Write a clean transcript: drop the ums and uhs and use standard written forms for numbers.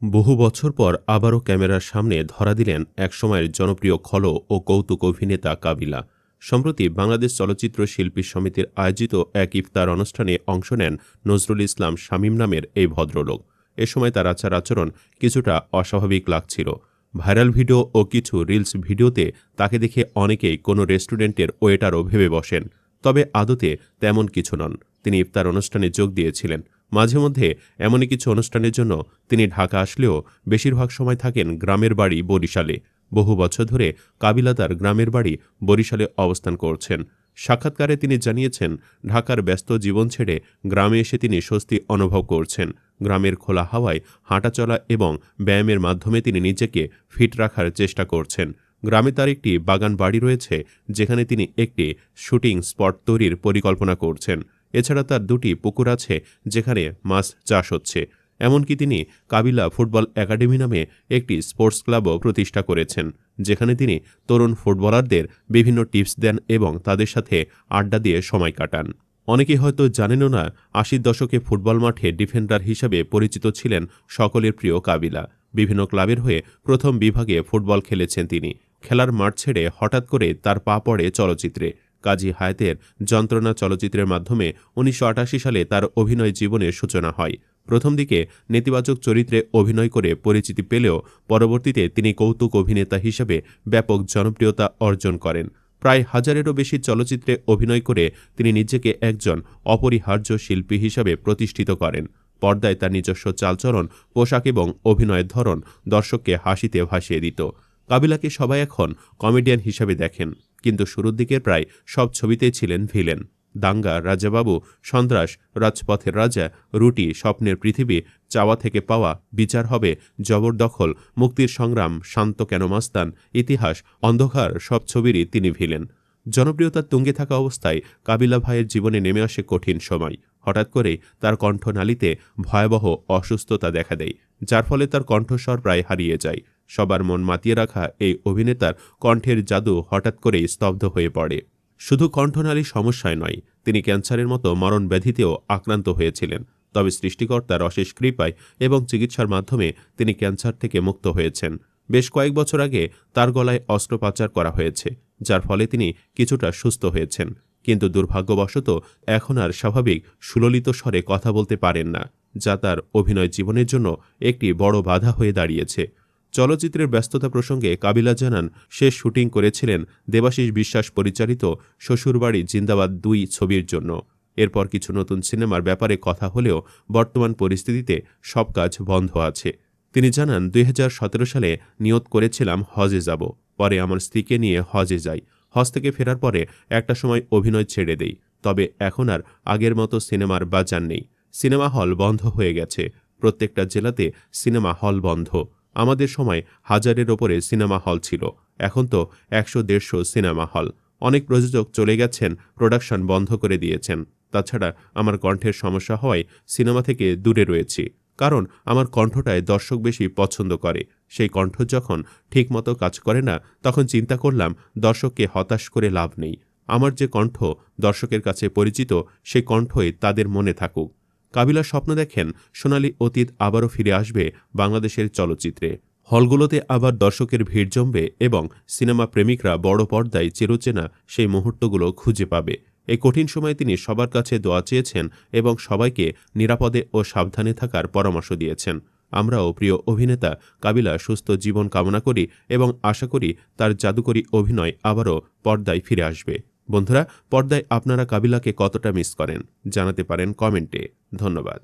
বহু বছর পর আবারও ক্যামেরার সামনে ধরা দিলেন একসময়ের জনপ্রিয় খল ও কৌতুক অভিনেতা কাবিলা। সম্প্রতি বাংলাদেশ চলচ্চিত্র শিল্পী সমিতির আয়োজিত এক ইফতার অনুষ্ঠানে অংশ নেন নজরুল ইসলাম শামীম নামের এই ভদ্রলোক। এ সময় তার আচার আচরণ কিছুটা অস্বাভাবিক লাগছিল। ভাইরাল ভিডিও ও কিছু রিলস ভিডিওতে তাকে দেখে অনেকেই কোনো রেস্টুরেন্টের ওয়েটারও ভেবে বসেন। তবে আদতে তেমন কিছু নন। তিনি ইফতার অনুষ্ঠানে যোগ দিয়েছিলেন। মাঝে মধ্যে এমনই কিছু অনুষ্ঠানের জন্য তিনি ঢাকা আসলেও বেশিরভাগ সময় থাকেন গ্রামের বাড়ি বরিশালে। বহু বছর ধরে কাবিলা তার গ্রামের বাড়ি বরিশালে অবস্থান করছেন। সাক্ষাৎকারে তিনি জানিয়েছেন, ঢাকার ব্যস্ত জীবন ছেড়ে গ্রামে এসে তিনি স্বস্তি অনুভব করছেন। গ্রামের খোলা হাওয়ায় হাঁটাচলা এবং ব্যায়ামের মাধ্যমে তিনি নিজেকে ফিট রাখার চেষ্টা করছেন। গ্রামে তার একটি বাগান বাড়ি রয়েছে, যেখানে তিনি একটি শুটিং স্পট তৈরির পরিকল্পনা করছেন। এছাড়া তার দুটি পুকুর আছে, যেখানে মাছ চাষ হচ্ছে। এমনকি তিনি কাবিলা ফুটবল একাডেমি নামে একটি স্পোর্টস ক্লাবও প্রতিষ্ঠা করেছেন, যেখানে তিনি তরুণ ফুটবলারদের বিভিন্ন টিপস দেন এবং তাদের সাথে আড্ডা দিয়ে সময় কাটান। অনেকেই হয়তো জানেনও না, ৮০ দশকে ফুটবল মাঠে ডিফেন্ডার হিসাবে পরিচিত ছিলেন সকলের প্রিয় কাবিলা। বিভিন্ন ক্লাবের হয়ে প্রথম বিভাগে ফুটবল খেলেছেন তিনি। খেলার মাঠ ছেড়ে হঠাৎ করে তার পা পড়ে চলচ্চিত্রে। কাজী হায়াতের যন্ত্রণা চলচ্চিত্রের মাধ্যমে ১৯৮৮ সালে তার অভিনয় জীবনের সূচনা হয়। প্রথম দিকে নেতিবাচক চরিত্রে অভিনয় করে পরিচিতি পেলেও পরবর্তীতে তিনি কৌতুক অভিনেতা হিসেবে ব্যাপক জনপ্রিয়তা অর্জন করেন। প্রায় হাজারেরও বেশি চলচ্চিত্রে অভিনয় করে তিনি নিজেকে একজন অপরিহার্য শিল্পী হিসেবে প্রতিষ্ঠিত করেন। পর্দায় তার নিজস্ব চালচলন, পোশাক এবং অভিনয়ের ধরন দর্শককে হাসিতে ভাসিয়ে দিত। কাবিলাকে সবাই এখন কমেডিয়ান হিসেবে দেখেন, কিন্তু শুরুর দিকের প্রায় সব ছবিতেই ছিলেন ভিলেন। দাঙ্গা, রাজাবাবু, সন্ত্রাস, রাজপথের রাজা, রুটি, স্বপ্নের পৃথিবী, চাওয়া থেকে পাওয়া, বিচার হবে, জবরদখল, মুক্তির সংগ্রাম, শান্ত কেন মাস্তান, ইতিহাস, অন্ধকার সব ছবিরই তিনি ভিলেন। জনপ্রিয়তার তুঙ্গে থাকা অবস্থায় কাবিলা ভাইয়ের জীবনে নেমে আসে কঠিন সময়। হঠাৎ করেই তার কণ্ঠনালীতে ভয়াবহ অসুস্থতা দেখা দেয়, যার ফলে তার কণ্ঠস্বর প্রায় হারিয়ে যায়। সবার মন মাতিয়ে রাখা এই অভিনেতার কণ্ঠের জাদু হঠাৎ করেই স্তব্ধ হয়ে পড়ে। শুধু কণ্ঠনালীর সমস্যায় নয়, তিনি ক্যান্সারের মতো মরণ ব্যাধিতেও আক্রান্ত হয়েছিলেন। তবে সৃষ্টিকর্তার অশেষ কৃপায় এবং চিকিৎসার মাধ্যমে তিনি ক্যান্সার থেকে মুক্ত হয়েছেন। বেশ কয়েক বছর আগে তার গলায় অস্ত্রোপচার করা হয়েছে, যার ফলে তিনি কিছুটা সুস্থ হয়েছেন। কিন্তু দুর্ভাগ্যবশত এখন আর স্বাভাবিক সুললিত স্বরে কথা বলতে পারেন না, যা তার অভিনয় জীবনের জন্য একটি বড় বাধা হয়ে দাঁড়িয়েছে। চলচ্চিত্রের ব্যস্ততা প্রসঙ্গে কাবিলা জানান, শেষ শুটিং করেছিলেন দেবাশিস বিশ্বাস পরিচালিত শ্বশুরবাড়ি জিন্দাবাদ ২ ছবির জন্য। এরপর কিছু নতুন সিনেমার ব্যাপারে কথা হলেও বর্তমান পরিস্থিতিতে সব কাজ বন্ধ আছে। তিনি জানান, ২০১৭ সালে নিয়ত করেছিলাম হজে যাব। পরে আমার স্ত্রীকে নিয়ে হজে যাই। হজ থেকে ফেরার পরে একটা সময় অভিনয় ছেড়ে দেই। তবে এখন আর আগের মতো সিনেমার বাজার নেই। সিনেমা হল বন্ধ হয়ে গেছে। প্রত্যেকটা জেলাতে সিনেমা হল বন্ধ। আমাদের সময় হাজারের ওপরে সিনেমা হল ছিল, এখন তো ১০০-১৫০ সিনেমা হল। অনেক প্রযোজক চলে গেছেন, প্রোডাকশন বন্ধ করে দিয়েছেন। তাছাড়া আমার কণ্ঠের সমস্যা হওয়ায় সিনেমা থেকে দূরে রয়েছি, কারণ আমার কণ্ঠটায় দর্শক বেশি পছন্দ করে। সেই কণ্ঠ যখন ঠিকমতো কাজ করে না, তখন চিন্তা করলাম দর্শককে হতাশ করে লাভ নেই। আমার যে কণ্ঠ দর্শকের কাছে পরিচিত, সেই কণ্ঠই তাদের মনে থাকুক। কাবিলা স্বপ্ন দেখেন সোনালী অতীত আবারও ফিরে আসবে বাংলাদেশের চলচ্চিত্রে। হলগুলোতে আবার দর্শকের ভিড় জমবে এবং সিনেমা প্রেমিকরা বড় পর্দায় চিরচেনা সেই মুহূর্তগুলো খুঁজে পাবে। এই কঠিন সময়ে তিনি সবার কাছে দোয়া চেয়েছেন এবং সবাইকে নিরাপদে ও সাবধানে থাকার পরামর্শ দিয়েছেন। আমরাও প্রিয় অভিনেতা কাবিলা সুস্থ জীবন কামনা করি এবং আশা করি তার জাদুকরী অভিনয় আবারও পর্দায় ফিরে আসবে। বন্ধুরা, পর্দায় আপনারা কাবিলাকে কতটা মিস করেন জানাতে পারেন কমেন্টে। ধন্যবাদ।